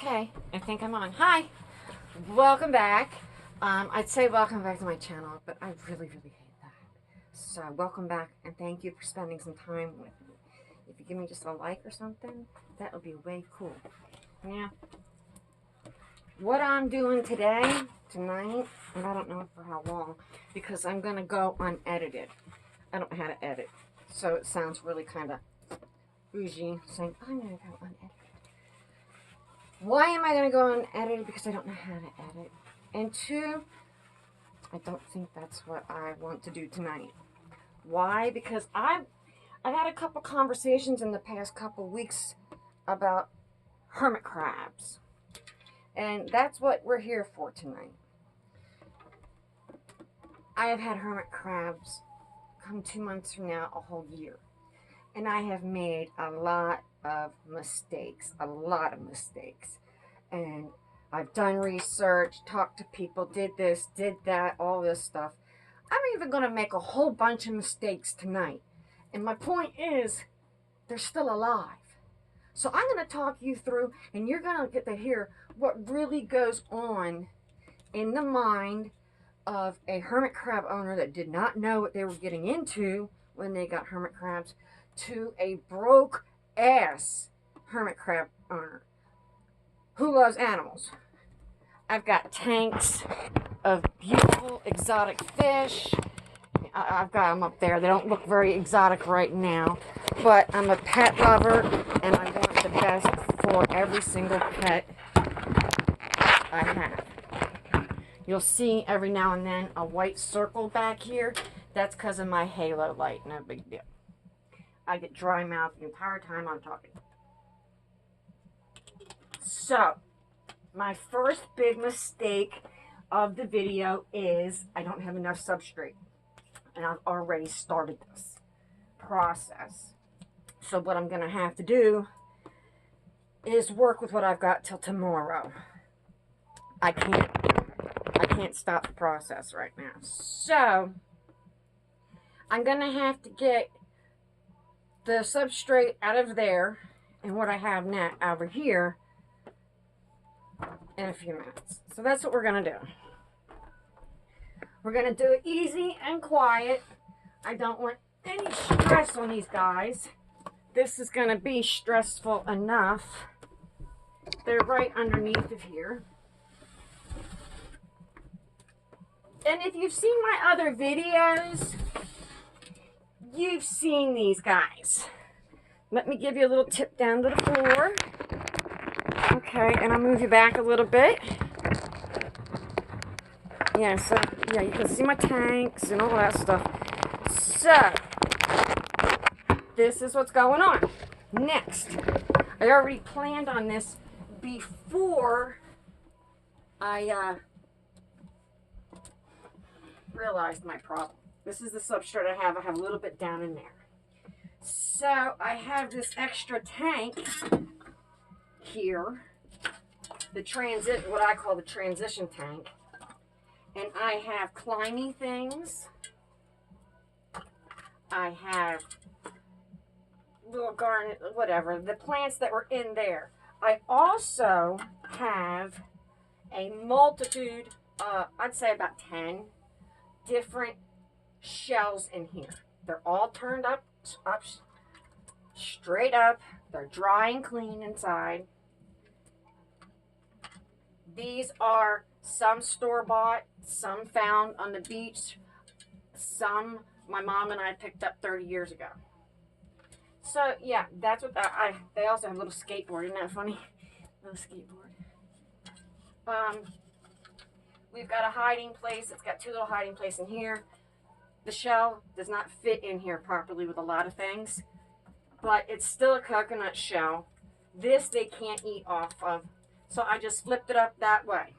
Okay, I think I'm on. Hi, welcome back. I'd say welcome back to my channel, but I really hate that. So welcome back, and thank you for spending some time with me. If you give me just a like or something, that would be way cool. Now, what I'm doing tonight, and I don't know for how long, because I'm going to go unedited. I don't know how to edit, so it sounds really kind of bougie saying, I'm going to go unedited. Why am I going to go unedited? Because I don't know how to edit. And two, I don't think that's what I want to do tonight. Why? Because I've had a couple conversations in the past couple weeks about hermit crabs. And that's what we're here for tonight. I have had hermit crabs come 2 months from now, a whole year. And I have made a lot of mistakes. And I've done research, talked to people, did this, did that, all this stuff. I'm even going to make a whole bunch of mistakes tonight. And my point is, they're still alive. So I'm going to talk you through, and you're going to get to hear what really goes on in the mind of a hermit crab owner that did not know what they were getting into when they got hermit crabs, to a broke ass hermit crab owner who loves animals. I've got tanks of beautiful exotic fish. I've got them up there. They don't look very exotic right now, but I'm a pet lover and I want the best for every single pet I have. You'll see every now and then a white circle back here. That's because of my halo light. No big deal. I get dry mouth the entire time I'm talking. So, my first big mistake of the video is I don't have enough substrate. And I've already started this process. So what I'm going to have to do is work with what I've got till tomorrow. I can't stop the process right now. So, I'm going to have to get the substrate out of there and what I have now over here in a few minutes. So that's what we're going to do. We're going to do it easy and quiet. I don't want any stress on these guys. This is going to be stressful enough. They're right underneath of here. And if you've seen my other videos, you've seen these guys. Let me give you a little tip down to the floor. Okay, and I'll move you back a little bit. Yeah, so, yeah, you can see my tanks and all that stuff. So, this is what's going on. Next, I already planned on this before I realized my problem. This is the substrate I have. I have a little bit down in there. So, I have this extra tank here. What I call the transition tank. And I have climbing things. I have little garnet, whatever, the plants that were in there. I also have a multitude, I'd say about 10 different shells in here. They're all turned up straight up. They're dry and clean inside. These are some store-bought, some found on the beach, some my mom and I picked up 30 years ago. So, yeah, that's what they also have a little skateboard. Isn't that funny? Little skateboard. We've got a hiding place. It's got two little hiding places in here. The shell does not fit in here properly with a lot of things, but it's still a coconut shell. This they can't eat off of, so I just flipped it up that way.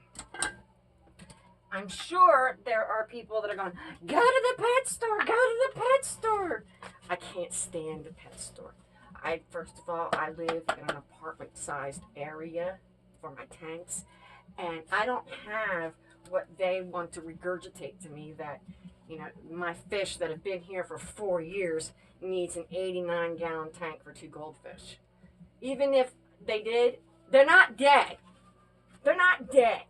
I'm sure there are people that are going, go to the pet store, go to the pet store. I can't stand the pet store. First of all, I live in an apartment-sized area for my tanks, and I don't have what they want to regurgitate to me that, you know, my fish that have been here for 4 years needs an 89-gallon tank for 2 goldfish. Even if they did, they're not dead. They're not dead.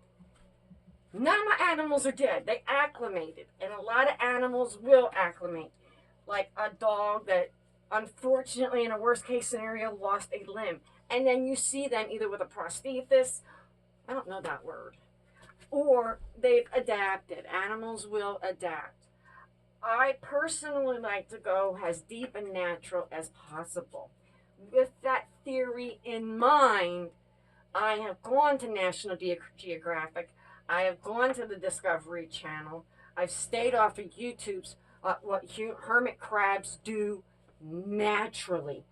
None of my animals are dead. They acclimated. And a lot of animals will acclimate. Like a dog that, unfortunately, in a worst case scenario, lost a limb. And then you see them either with a prosthesis, I don't know that word, or they've adapted. Animals will adapt. I personally like to go as deep and natural as possible. With that theory in mind, I have gone to National Geographic. I have gone to the Discovery Channel. I've stayed off of YouTube's what hermit crabs do naturally,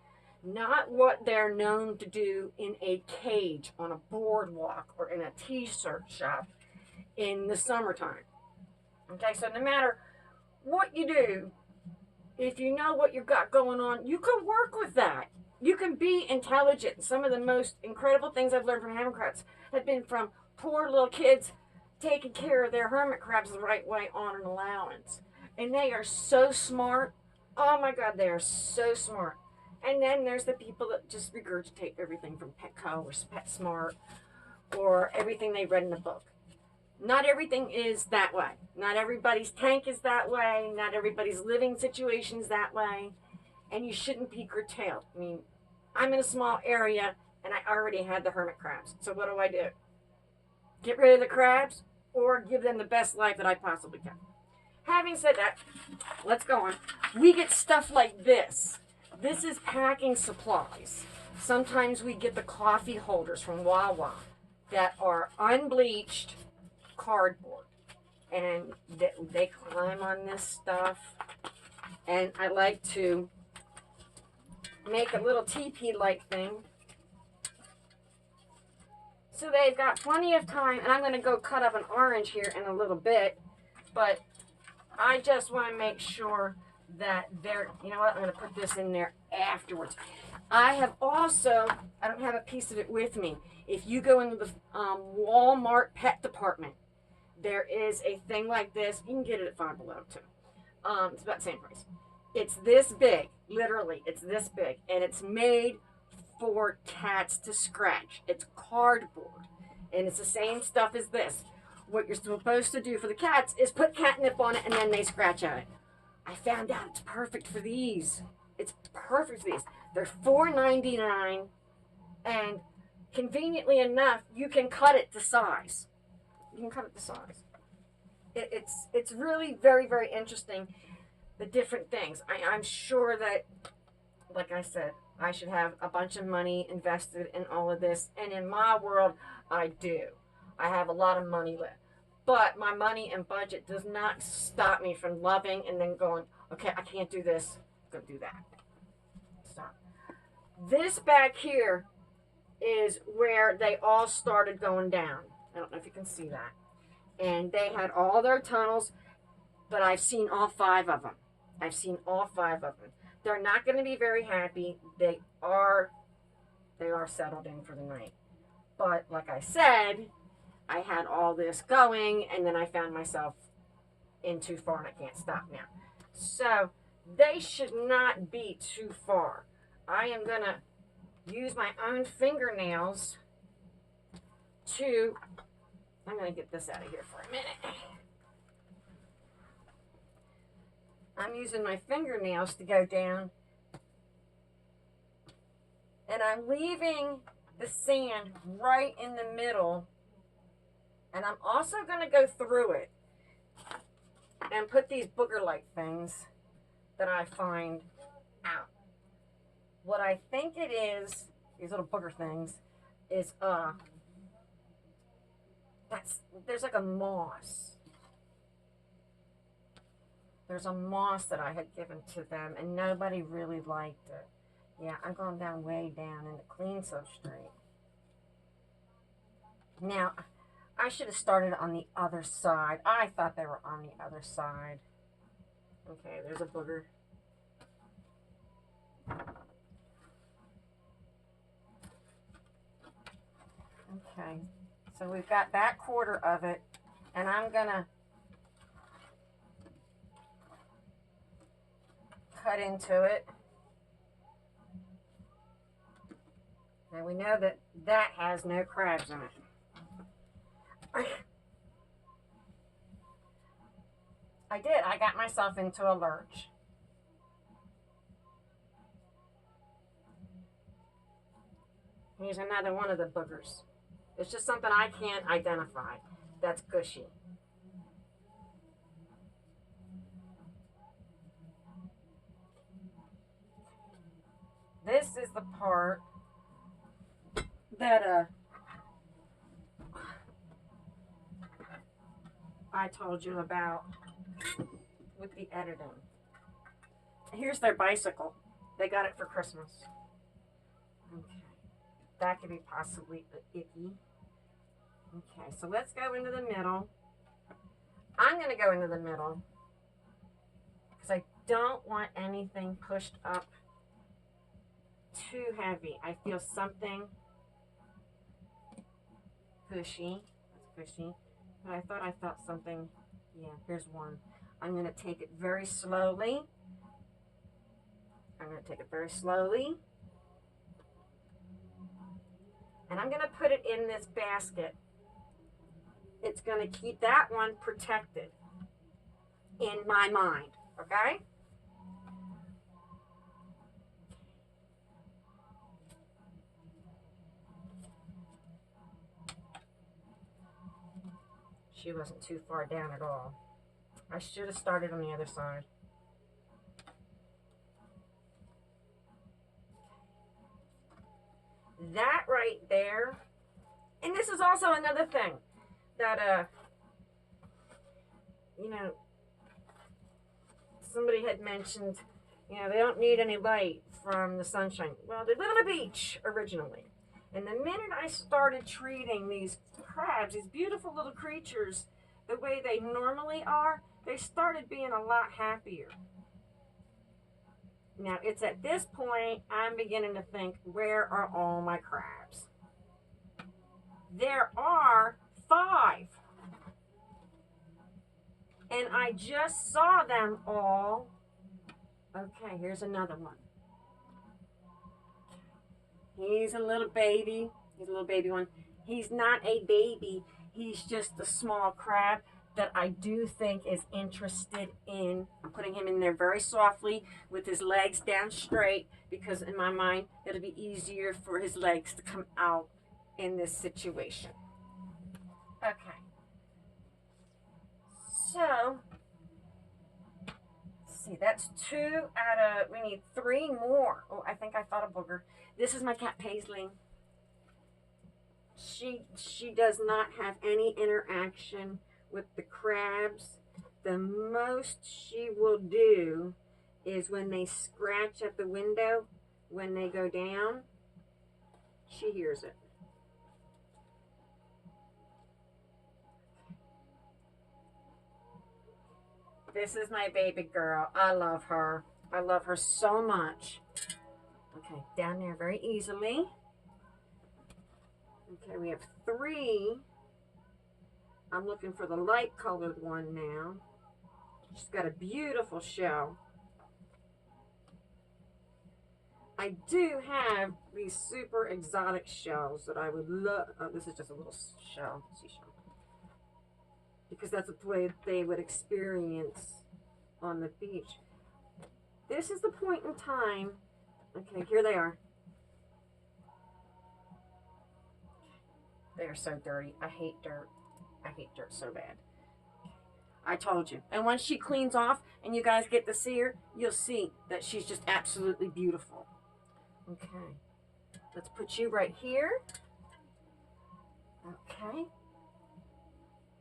not what they're known to do in a cage on a boardwalk or in a t-shirt shop in the summertime. Okay, so no matter what you do, if you know what you've got going on, you can work with that. You can be intelligent. Some of the most incredible things I've learned from hermit crabs have been from poor little kids taking care of their hermit crabs the right way on an allowance. And they are so smart. Oh my God, they are so smart. And then there's the people that just regurgitate everything from Petco or PetSmart or everything they read in a book. Not everything is that way. Not everybody's tank is that way. Not everybody's living situation is that way. And you shouldn't be curtailed. I mean, I'm in a small area and I already had the hermit crabs. So what do? Get rid of the crabs or give them the best life that I possibly can. Having said that, let's go on. We get stuff like this. This is packing supplies. Sometimes we get the coffee holders from Wawa that are unbleached cardboard. And they climb on this stuff. And I like to make a little teepee-like thing. So they've got plenty of time. And I'm going to go cut up an orange here in a little bit. But I just want to make sure that they're, you know what, I'm going to put this in there afterwards. I have also, I don't have a piece of it with me. If you go into the Walmart pet department, there is a thing like this. You can get it at Five Below too. It's about the same price. It's this big, literally, it's this big, and it's made for cats to scratch. It's cardboard, and it's the same stuff as this. What you're supposed to do for the cats is put catnip on it, and then they scratch at it. I found out it's perfect for these. It's perfect for these. They're $4.99, and conveniently enough, you can cut it to size. You can cut it to size. It's really very, very interesting, the different things. I'm sure that, like I said, I should have a bunch of money invested in all of this, and in my world, I do. I have a lot of money left. But my money and budget does not stop me from loving and then going, okay, I can't do this, I'm going to do that. Stop. This back here is where they all started going down. I don't know if you can see that. And they had all their tunnels, but I've seen all 5 of them. I've seen all 5 of them. They're not going to be very happy. They are settled in for the night. But like I said, I had all this going, and then I found myself in too far, and I can't stop now. So they should not be too far. I am going to use my own fingernails to, I'm going to get this out of here for a minute. I'm using my fingernails to go down, and I'm leaving the sand right in the middle. And I'm also going to go through it and put these booger-like things that I find out. What I think it is, these little booger things, is there's like a moss. There's a moss that I had given to them, and nobody really liked it. Yeah, I'm going down way down in the clean so straight. Now, I should have started on the other side. I thought they were on the other side. Okay, there's a booger. Okay, so we've got that quarter of it, and I'm gonna cut into it. Now we know that that has no crabs in it. I did. I got myself into a lurch. Here's another one of the boogers. It's just something I can't identify. That's gushy. This is the part that I told you about with the editing. Here's their bicycle. They got it for Christmas. Okay. That could be possibly icky. Okay, so let's go into the middle. I'm going to go into the middle because I don't want anything pushed up too heavy. I feel something gushy. That's gushy. But I thought I felt something. Yeah, here's one. I'm going to take it very slowly. I'm going to take it very slowly. And I'm going to put it in this basket. It's going to keep that one protected in my mind, okay? She wasn't too far down at all. I should have started on the other side. That right there, and this is also another thing that, you know, somebody had mentioned, you know, they don't need any light from the sunshine. Well, they live on a beach originally. And the minute I started treating these crabs, these beautiful little creatures, the way they normally are, they started being a lot happier. Now, it's at this point I'm beginning to think, where are all my crabs? There are 5. And I just saw them all. Okay, here's another one. He's a little baby. He's a little baby one. He's not a baby. He's just a small crab that I do think is interested in. I'm putting him in there very softly with his legs down straight because in my mind, it'll be easier for his legs to come out in this situation. Okay. So, let's see, that's 2 out of, we need 3 more. Oh, I think I thought a booger. This is my cat Paisley. She does not have any interaction with the crabs. The most she will do is when they scratch at the window, when they go down, she hears it. This is my baby girl. I love her. I love her so much. Okay, down there very easily. Okay, we have 3. I'm looking for the light colored one now. She's got a beautiful shell. I do have these super exotic shells that I would love. Oh, this is just a little shell, seashell. Because that's the way they would experience on the beach. This is the point in time. Okay, here they are. They are so dirty. I hate dirt. I hate dirt so bad. I told you. And once she cleans off and you guys get to see her, you'll see that she's just absolutely beautiful. Okay. Let's put you right here. Okay.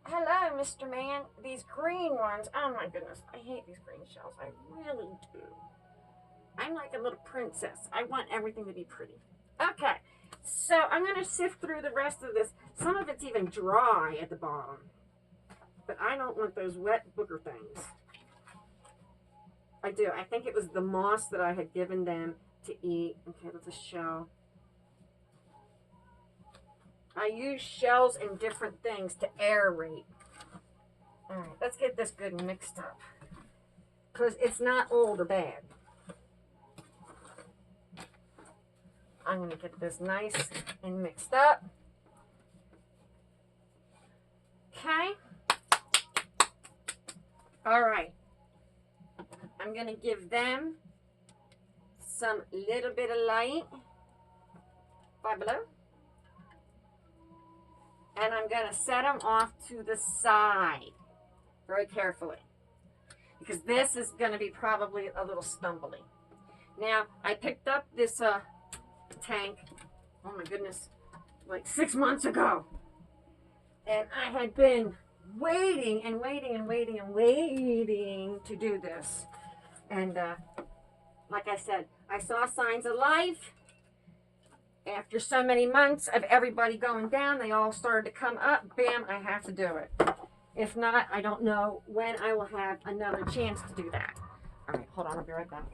Hello, Mr. Man. These green ones, oh my goodness. I hate these green shells. I really do. I'm like a little princess. I want everything to be pretty. Okay. So I'm going to sift through the rest of this. Some of it's even dry at the bottom. But I don't want those wet booger things. I do. I think it was the moss that I had given them to eat. Okay, that's a shell. I use shells in different things to aerate. All right, let's get this good and mixed up. Because it's not old or bad. I'm going to get this nice and mixed up. Okay? All right. I'm going to give them some little bit of light by below. And I'm going to set them off to the side very carefully, because this is going to be probably a little stumbly. Now, I picked up this tank, oh my goodness, like 6 months ago. And I had been waiting and waiting and waiting and waiting to do this. And like I said, I saw signs of life. After so many months of everybody going down, they all started to come up. Bam, I have to do it. If not, I don't know when I will have another chance to do that. All right, hold on, I'll be right back.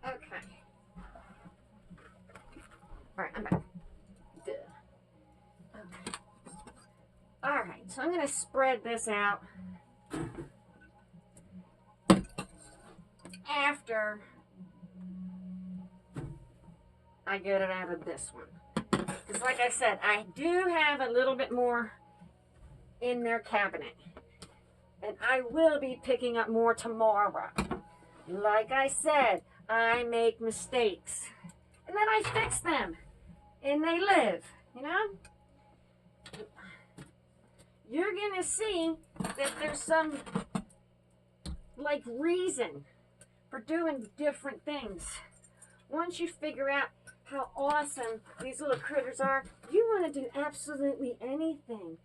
Okay. All right, I'm back. Duh. Okay. All right, so I'm going to spread this out after I get it out of this one. Because like I said, I do have a little bit more in their cabinet. And I will be picking up more tomorrow. Like I said, I make mistakes. And then I fix them. And they live, you know? You're going to see that there's some, like, reason for doing different things. Once you figure out how awesome these little critters are, you want to do absolutely anything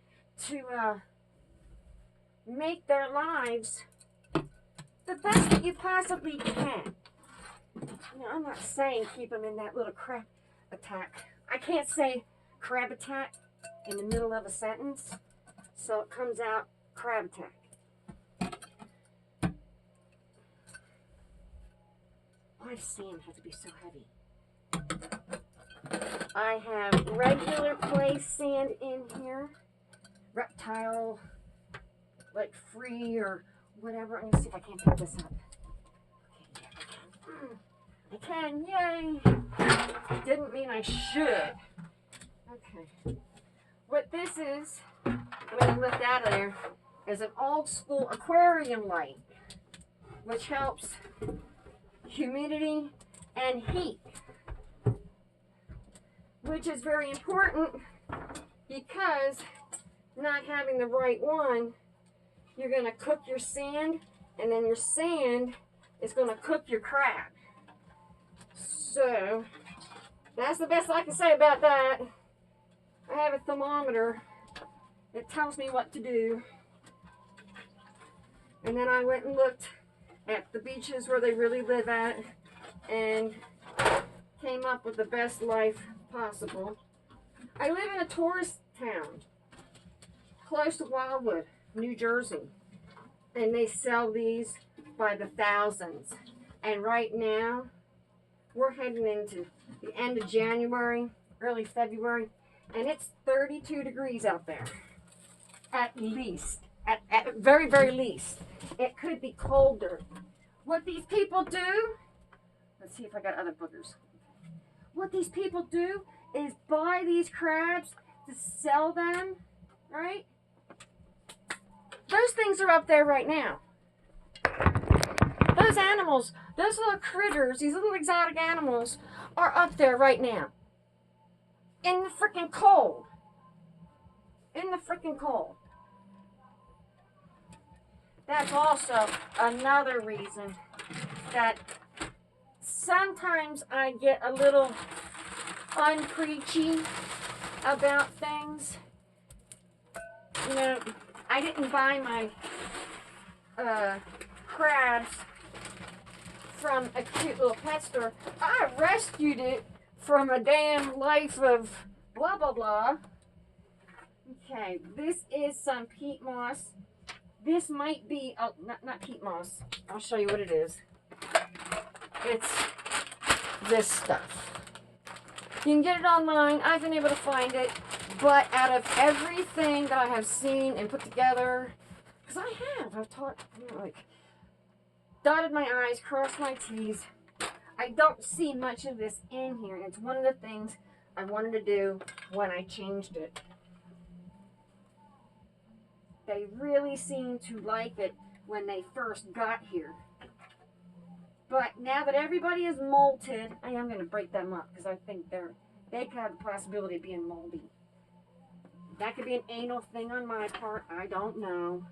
to make their lives the best that you possibly can. You know, I'm not saying keep them in that little crab attack. I can't say crab attack in the middle of a sentence, so it comes out crab attack. Why does sand have to be so heavy? I have regular play sand in here, reptile, like free or whatever. Let me see if I can't pick this up. Okay, I can, yay! Didn't mean I should. Okay. What this is, I'm going to lift out of there, is an old school aquarium light, which helps humidity and heat, which is very important because not having the right one, you're going to cook your sand, and then your sand is going to cook your crab. So that's the best I can say about that. I have a thermometer that tells me what to do. And then I went and looked at the beaches where they really live at and came up with the best life possible. I live in a tourist town close to Wildwood, New Jersey, and they sell these by the thousands. And right now we're heading into the end of January, early February, and it's 32 degrees out there at least, at very, very least. It could be colder. What these people do, let's see if I got other boogers. What these people do is buy these crabs to sell them, right? Those things are up there right now. Those animals, those little critters, these little exotic animals are up there right now. In the freaking cold. In the freaking cold. That's also another reason that sometimes I get a little unpreachy about things. You know, I didn't buy my crabs from a cute little pet store. I rescued it from a damn life of blah, blah, blah. Okay, this is some peat moss. This might be, oh, not peat moss. I'll show you what it is. It's this stuff. You can get it online. I've been able to find it. But out of everything that I have seen and put together, because I've taught, you know, like, dotted my I's, crossed my T's. I don't see much of this in here. And it's one of the things I wanted to do when I changed it. They really seemed to like it when they first got here. But now that everybody is molted, I am going to break them up because I think they could have the possibility of being moldy. That could be an anal thing on my part. I don't know.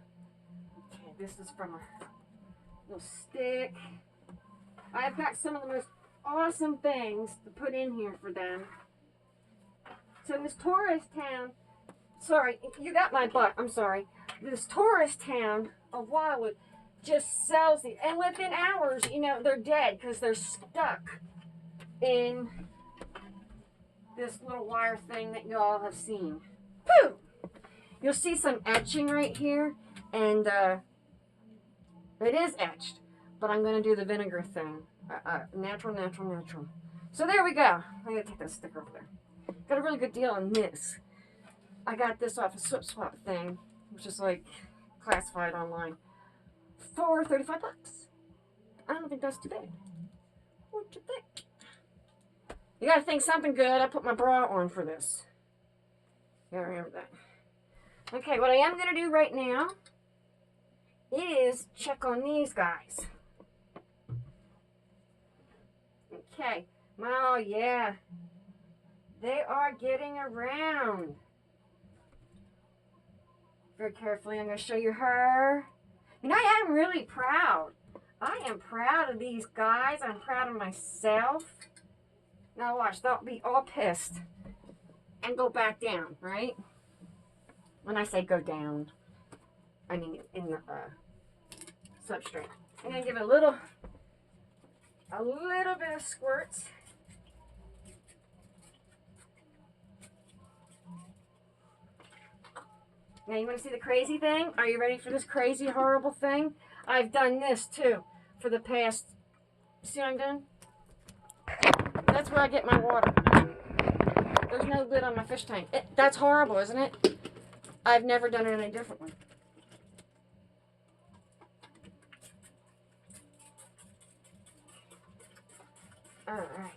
Okay, this is from a little stick. I've got some of the most awesome things to put in here for them. So this tourist town, sorry, you got my butt, I'm sorry. This tourist town of Wildwood just sells these, and within hours, you know, they're dead because they're stuck in this little wire thing that you all have seen. Pooh! You'll see some etching right here, and it is etched, but I'm going to do the vinegar thing. Natural. So there we go. I'm going to take that sticker over there. Got a really good deal on this. I got this off a Swip Swap thing, which is like classified online, for 35 bucks. I don't think that's too bad. What you think? You gotta think something good. I put my bra on for this. Yeah, remember that. Okay, what I am gonna do right now is check on these guys. Okay. Oh, yeah. They are getting around. Very carefully, I'm going to show you her. And I am really proud. I am proud of these guys. I'm proud of myself. Now watch, they'll be all pissed and go back down, right? When I say go down, I mean in the substrate. I'm going to give it a little bit of squirts. Now you want to see the crazy thing? Are you ready for this crazy, horrible thing? I've done this too for the past, see what I'm doing? That's where I get my water. There's no lid on my fish tank. That's horrible, isn't it? I've never done it any differently. Alright.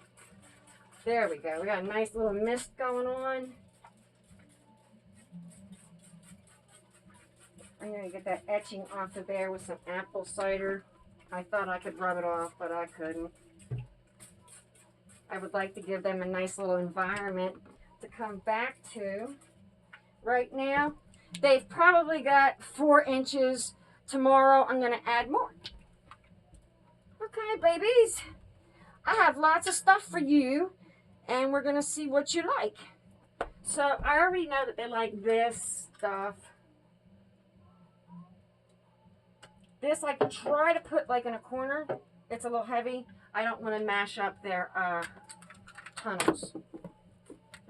There we go. We got a nice little mist going on. I'm going to get that etching off of there with some apple cider. I thought I could rub it off, but I couldn't. I would like to give them a nice little environment to come back to. Right now, they've probably got 4 inches. Tomorrow, I'm going to add more. Okay, babies. I have lots of stuff for you, and we're going to see what you like. So, I already know that they like this stuff. This I can try to put like in a corner. It's a little heavy. I don't want to mash up their tunnels.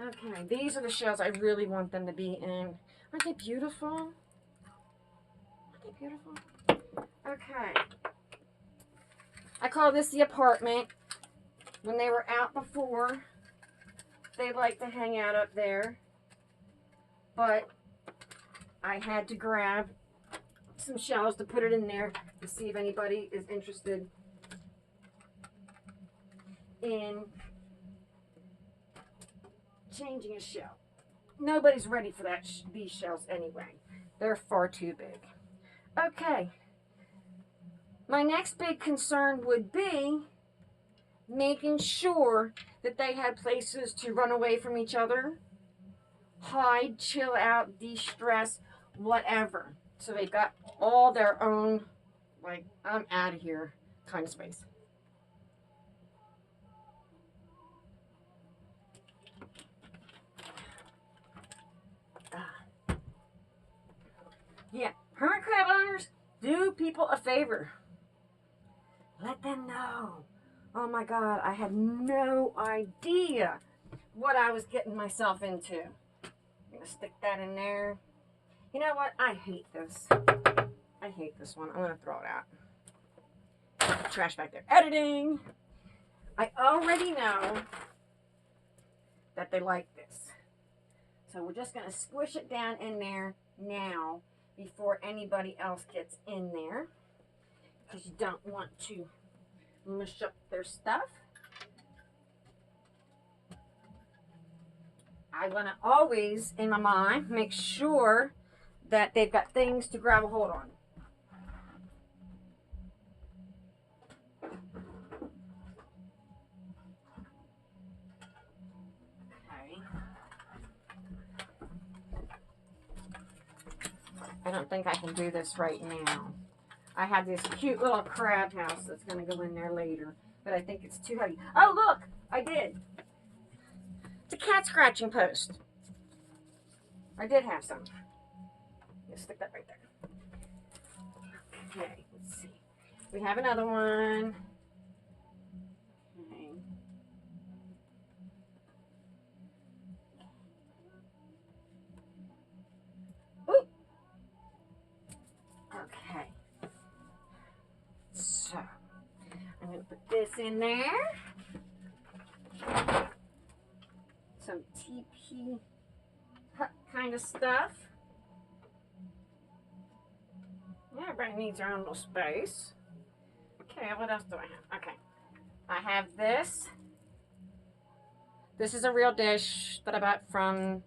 Okay, these are the shells I really want them to be in. Aren't they beautiful? Aren't they beautiful? Okay. I call this the apartment. When they were out before, they like to hang out up there. But I had to grab some shells to put it in there to see if anybody is interested in changing a shell. Nobody's ready for that these shells anyway. They're far too big. Okay. My next big concern would be making sure that they had places to run away from each other, hide, chill out, de-stress, whatever. So they've got all their own, like, I'm out of here kind of space. Yeah, hermit crab owners, do people a favor. Let them know. Oh my God, I had no idea what I was getting myself into. I'm going to stick that in there. You know what? I hate this. I hate this one. I'm going to throw it out. Trash back there. Editing. I already know that they like this. So we're just going to squish it down in there now before anybody else gets in there. Because you don't want to mush up their stuff. I want to always, in my mind, make sure that they've got things to grab a hold on. Okay. I don't think I can do this right now. I have this cute little crab house that's going to go in there later, but I think it's too heavy. Oh, look! I did. It's a cat scratching post. I did have some. Let's stick that right there. Okay, let's see. We have another one. Okay. Ooh. Okay. So, I'm going to put this in there. Some TP hut kind of stuff. Yeah, everybody needs their own little space. Okay, what else do I have? Okay, I have this. This is a real dish that I bought from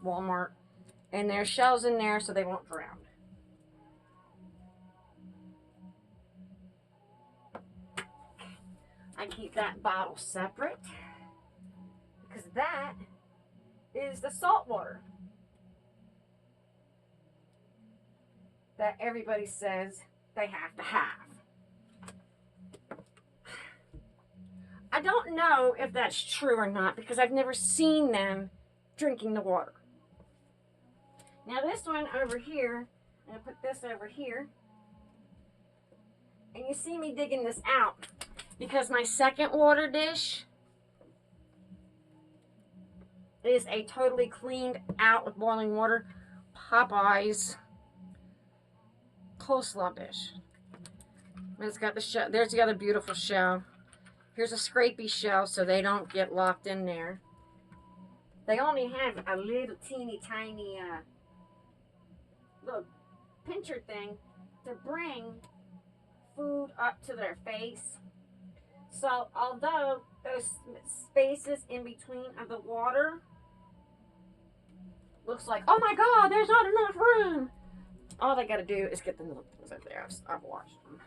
Walmart. And there's shells in there so they won't drown. I keep that bottle separate because that is the salt water that everybody says they have to have. I don't know if that's true or not because I've never seen them drinking the water. Now this one over here, I'm going to put this over here. And you see me digging this out because my second water dish is a totally cleaned out with boiling water Popeyes coleslaw dish. It's got the shell. There's the other beautiful shell. Here's a scrapey shell so they don't get locked in there. They only have a little teeny tiny little pincher thing to bring food up to their face. So although those spaces in between of the water looks like, oh my God, there's not enough room. All they got to do is get the little things up there. I've washed them.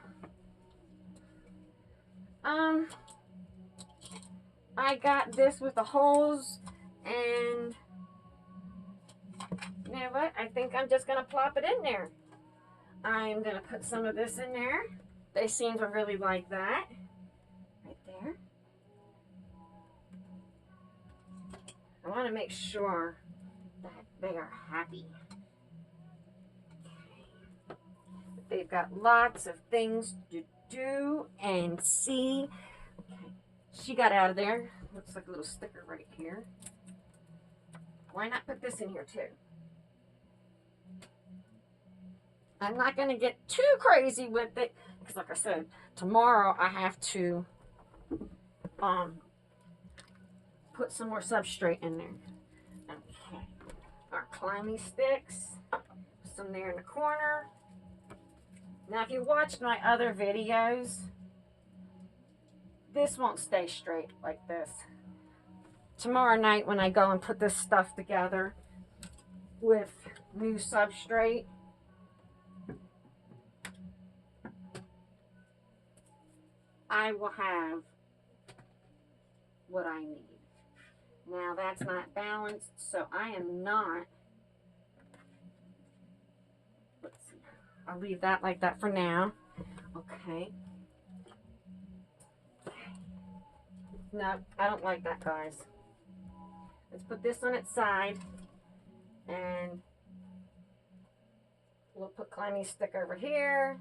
I got this with the holes, and you know what? I think I'm just going to plop it in there. I'm going to put some of this in there. They seem to really like that. Right there. I want to make sure that they are happy. Okay. They've got lots of things to do and see. Okay. She got out of there. Looks like a little sticker right here. Why not put this in here too? I'm not going to get too crazy with it because, like I said, tomorrow I have to put some more substrate in there. Okay. Our climbing sticks. Some there in the corner. Now, if you watched my other videos, this won't stay straight like this. Tomorrow night when I go and put this stuff together with new substrate, I will have what I need. Now that's not balanced, so I am not. Let's see. I'll leave that like that for now. Okay. No, I don't like that, guys. Let's put this on its side, and we'll put climbing stick over here.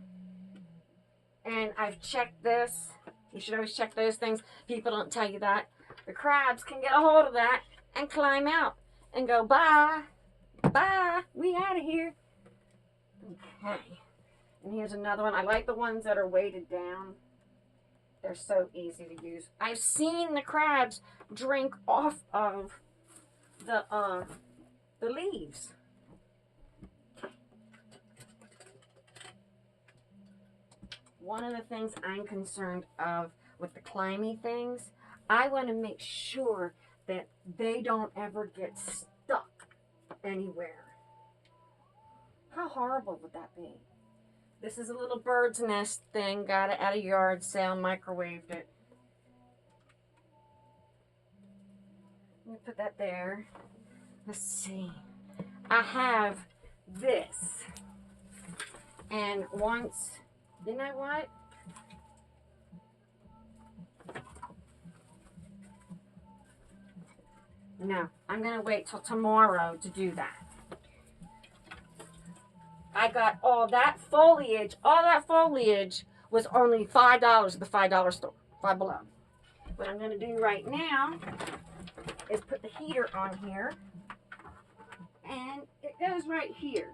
And I've checked this. You should always check those things. People don't tell you that. The crabs can get a hold of that and climb out and go, bye, bye, we out of here. Okay. And here's another one. I like the ones that are weighted down. They're so easy to use. I've seen the crabs drink off of the leaves. One of the things I'm concerned of with the climby things, I want to make sure that they don't ever get stuck anywhere. How horrible would that be? This is a little bird's nest thing. Got it at a yard sale, microwaved it. Let me put that there. Let's see. I have this. And once, you know what? No, I'm going to wait till tomorrow to do that. I got all that foliage was only $5 at the $5 store, Five Below. What I'm going to do right now is put the heater on here, and it goes right here,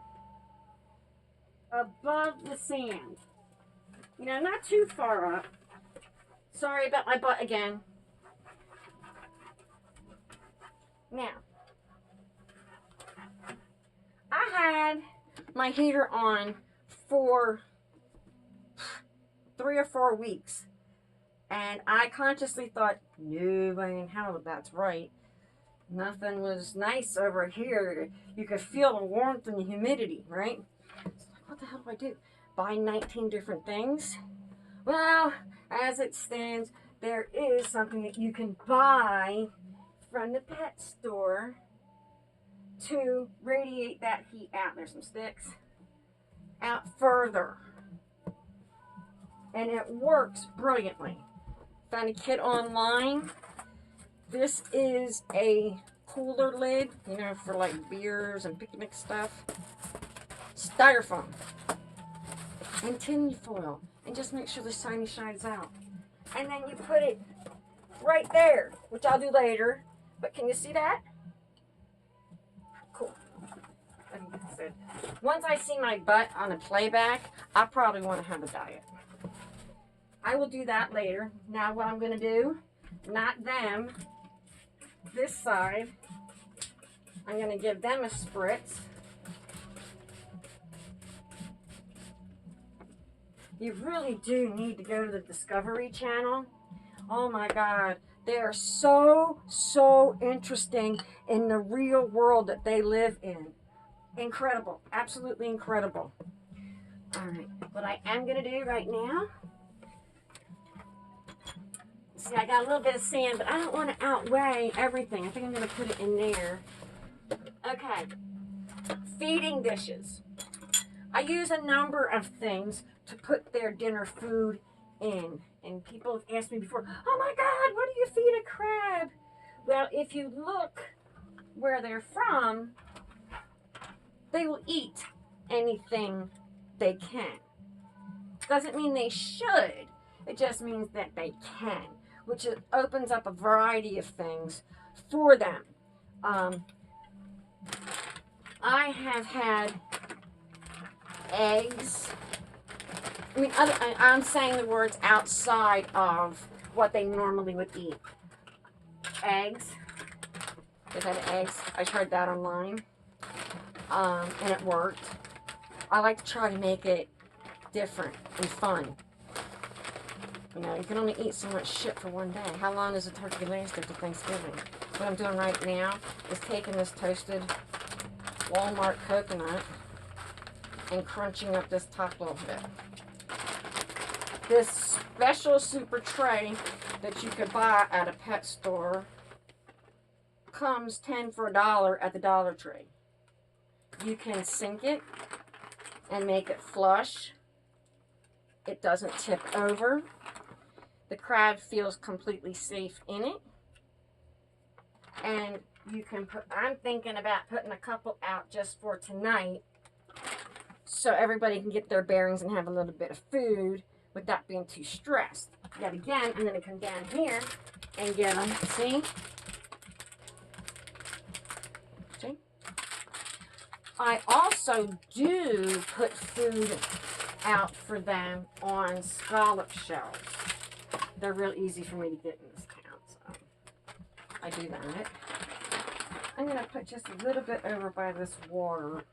above the sand. You know, not too far up. Sorry about my butt again. Now, I had my heater on for 3 or 4 weeks, and I consciously thought, no, I mean, hell, that's right. Nothing was nice over here. You could feel the warmth and the humidity, right? It's like, what the hell do I do? Buy 19 different things? Well, as it stands, there is something that you can buy from the pet store to radiate that heat out. There's some sticks. Out further. And it works brilliantly. Found a kit online. This is a cooler lid, you know, for like beers and picnic stuff. Styrofoam. And tin foil. And just make sure the shiny shines out. And then you put it right there, which I'll do later. But can you see that? Cool. I think that's it. Once I see my butt on a playback, I probably want to have a diet. I will do that later. Now what I'm going to do, not them, this side, I'm going to give them a spritz. You really do need to go to the Discovery Channel. Oh my God. They are so interesting in the real world that they live in. Incredible. Absolutely incredible. All right. What I am going to do right now, see, I got a little bit of sand, but I don't want to outweigh everything. I think I'm going to put it in there. Okay. Feeding dishes. I use a number of things to put their dinner food in. And people have asked me before, oh my God, what do you feed a crab? Well, if you look where they're from, they will eat anything they can. Doesn't mean they should. It just means that they can, which opens up a variety of things for them. I have had eggs. I mean, I'm saying the words outside of what they normally would eat. Eggs. They've had eggs. I tried that online. And it worked. I like to try to make it different and fun. You know, you can only eat so much shit for one day. How long does a turkey last after Thanksgiving? What I'm doing right now is taking this toasted Walmart coconut and crunching up this top little bit. This special super tray that you could buy at a pet store comes 10 for $1 at the Dollar Tree. You can sink it and make it flush. It doesn't tip over. The crab feels completely safe in it. And you can put, I'm thinking about putting a couple out just for tonight so everybody can get their bearings and have a little bit of food without being too stressed. Yet again, I'm going to come down here and get them. See? See? I also do put food out for them on scallop shells. They're real easy for me to get in this town, so I do that. I'm going to put just a little bit over by this water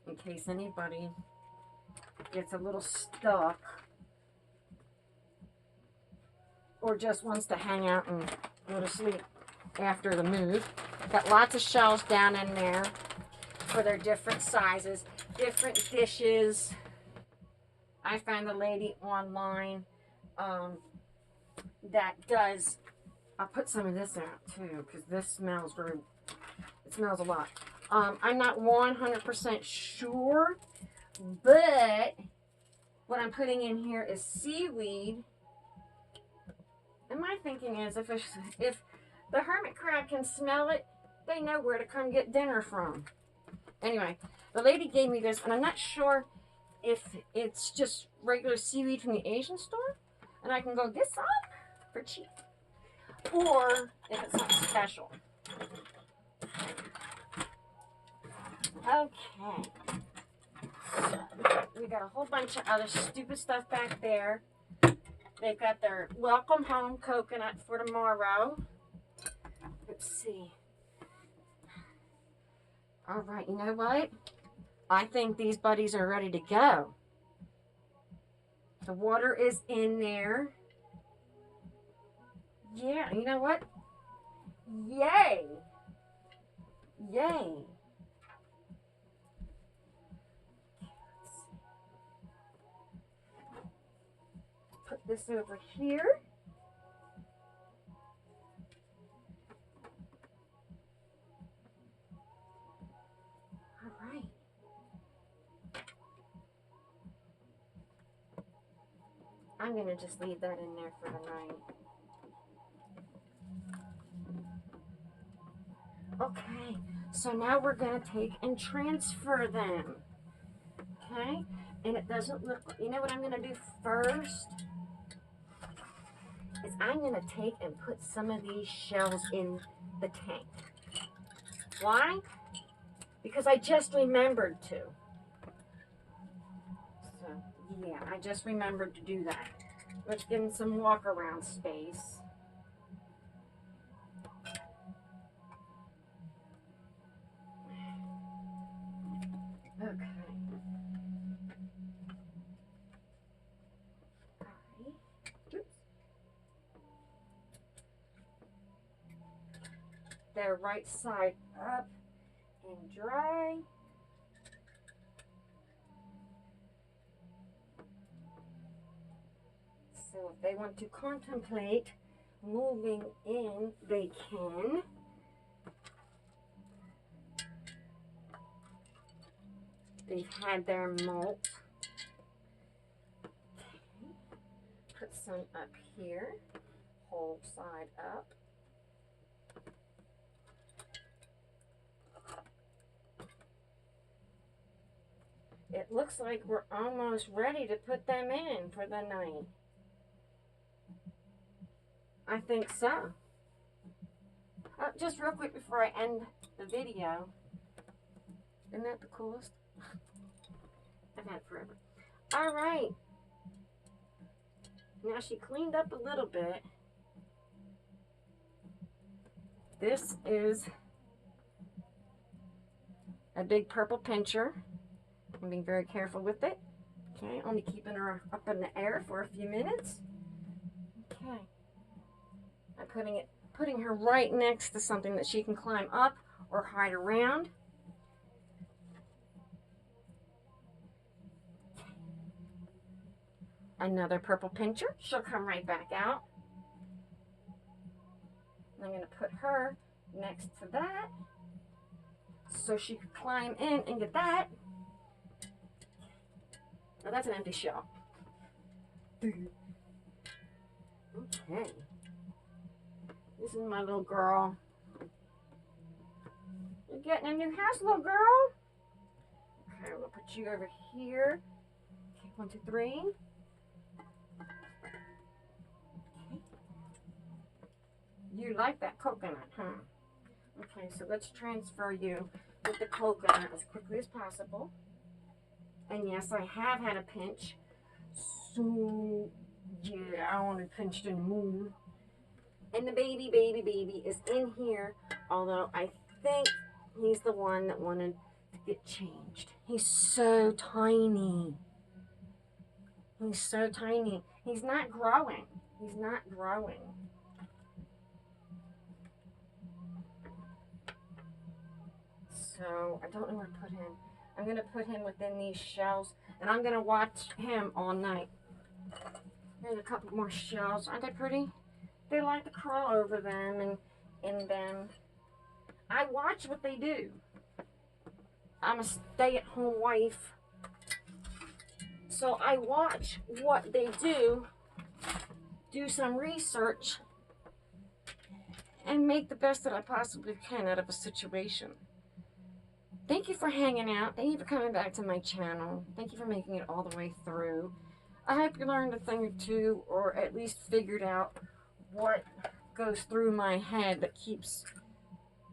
in case anybody gets a little stuck. or just wants to hang out and go to sleep after the move. Got lots of shelves down in there for their different sizes, different dishes. I found a lady online that does, I'll put some of this out too, because this smells very, it smells a lot. I'm not 100% sure, but what I'm putting in here is seaweed. And my thinking is if the hermit crab can smell it, they know where to come get dinner from. Anyway, the lady gave me this, and I'm not sure if it's just regular seaweed from the Asian store, and I can go get some for cheap, or if it's something special. Okay. So, we got a whole bunch of other stupid stuff back there. They've got their welcome home coconut for tomorrow. Let's see. All right, you know what? I think these buddies are ready to go. The water is in there. Yeah, you know what? Yay! Yay! Put this over here. All right. I'm going to just leave that in there for the night. Okay, so now we're going to take and transfer them. Okay, and it doesn't look, you know what I'm going to do first? Is I'm going to take and put some of these shells in the tank. Why? Because I just remembered to. So, yeah, I just remembered to do that. Let's give them some walk around space. Okay. Oops. They're right side up and dry. So if they want to contemplate moving in, they can. They've had their molt. Okay. Put some up here, whole side up. It looks like we're almost ready to put them in for the night. I think so. Just real quick before I end the video. Isn't that the coolest? I've had it forever. All right. Now she cleaned up a little bit. This is a big purple pincher. I'm being very careful with it. Okay, only keeping her up in the air for a few minutes. Okay. I'm putting her right next to something that she can climb up or hide around. Another purple pincher. She'll come right back out. I'm going to put her next to that so she can climb in and get that. Now that's an empty shell. Okay. This is my little girl. You're getting a new house, little girl. Okay, we'll put you over here. Okay, 1, 2, 3. Okay. You like that coconut, huh? Okay, so let's transfer you with the coconut as quickly as possible. And yes, I have had a pinch. So, yeah, I only pinched in the moon. And the baby is in here. Although I think he's the one that wanted to get changed. He's so tiny. He's so tiny. He's not growing He's not growing. So I don't know where to put him. I'm going to put him within these shells, and I'm going to watch him all night. There's a couple more shells. Aren't they pretty? They like to crawl over them and in them. I watch what they do. I'm a stay-at-home wife. So I watch what they do some research, and make the best that I possibly can out of a situation. Thank you for hanging out. Thank you for coming back to my channel. Thank you for making it all the way through. I hope you learned a thing or two, or at least figured out what goes through my head that keeps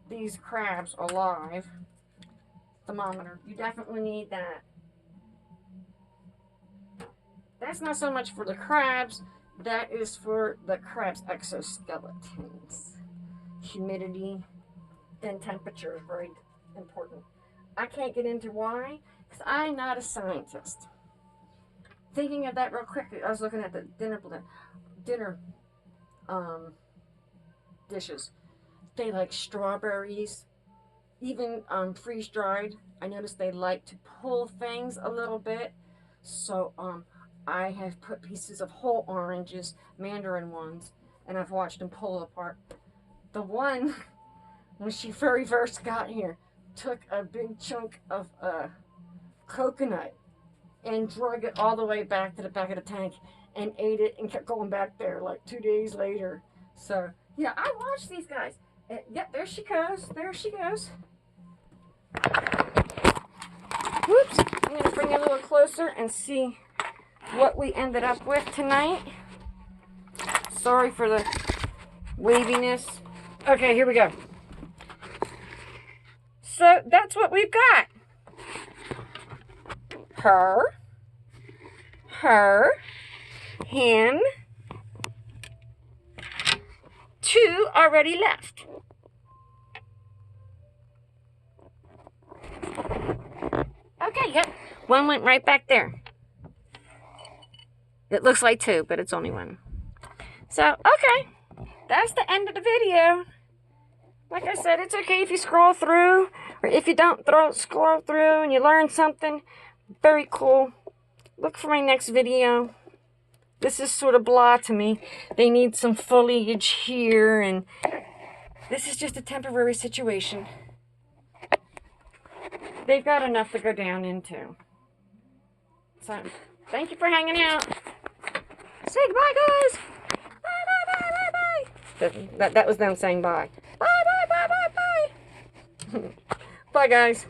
these crabs alive. Thermometer. You definitely need that. That's not so much for the crabs. That is for the crab's exoskeletons. Humidity and temperature is very important. I can't get into why, because I'm not a scientist. Thinking of that real quickly, I was looking at the dinner dishes. They like strawberries, even freeze-dried. I noticed they like to pull things a little bit. So I have put pieces of whole oranges, mandarin ones, and I've watched them pull apart. The one, when she very first got here, took a big chunk of coconut and drug it all the way back to the back of the tank and ate it and kept going back there like 2 days later. So, yeah, I watch these guys. Yep, there she goes. There she goes. Whoops. I'm going to bring it a little closer and see what we ended up with tonight. Sorry for the waviness. Okay, here we go. So that's what we've got. Her, him, 2 already left. Okay, yep. 1 went right back there. It looks like 2, but it's only 1. So, okay. That's the end of the video. Like I said, it's okay if you scroll through, or if you don't scroll through and you learn something very cool. Look for my next video. This is sort of blah to me. They need some foliage here, and this is just a temporary situation. They've got enough to go down into. So, thank you for hanging out. Say goodbye, guys. Bye, bye, bye, bye, bye. That was them saying bye. Bye, bye, bye, bye, bye. Bye, guys.